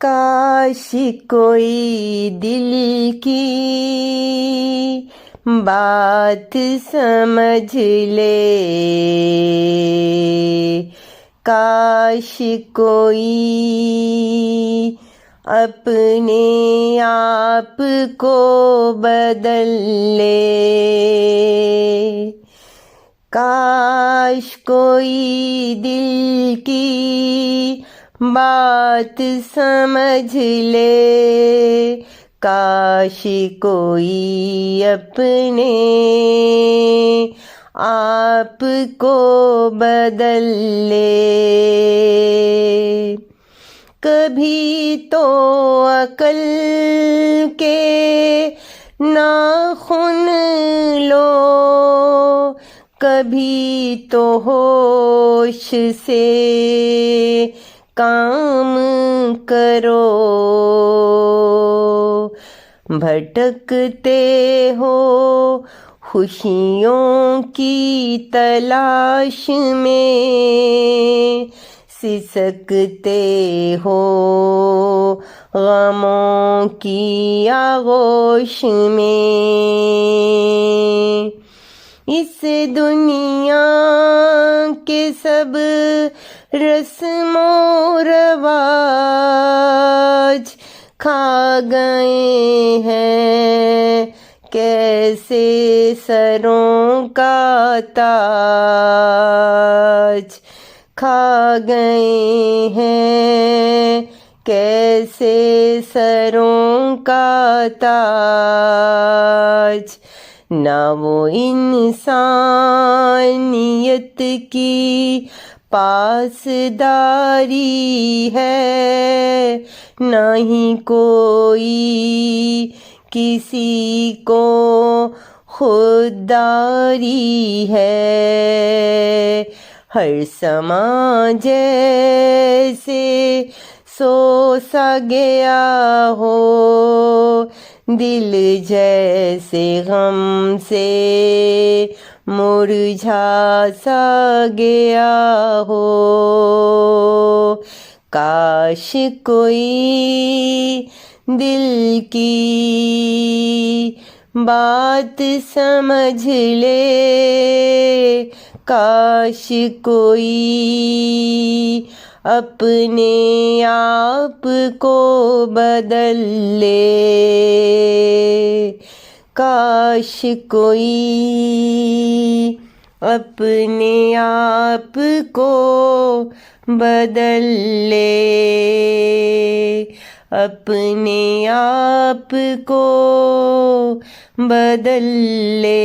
काश कोई दिल की बात समझ ले, काश कोई अपने आप को बदल ले, काश कोई दिल की बात समझ ले, काश कोई अपने आप को बदल ले। कभी तो अकल के नाखून लो, कभी तो होश से काम करो, भटकते हो खुशियों की तलाश में, सिसकते हो गमों की आगोश में। इस दुनिया के सब रस्मो रवाज खा गए हैं कैसे सरों का ताज, खा गए हैं कैसे सरों का ताज। ना वो इंसानियत की पासदारी है, ना ही कोई किसी को खुददारी है। हर समाज जैसे सोसा गया हो, दिल जैसे गम से मुरझा सा गया हो। काश कोई दिल की बात समझ ले, काश कोई अपने आप को बदल ले, काश कोई अपने आप को बदल ले, अपने आप को बदल ले।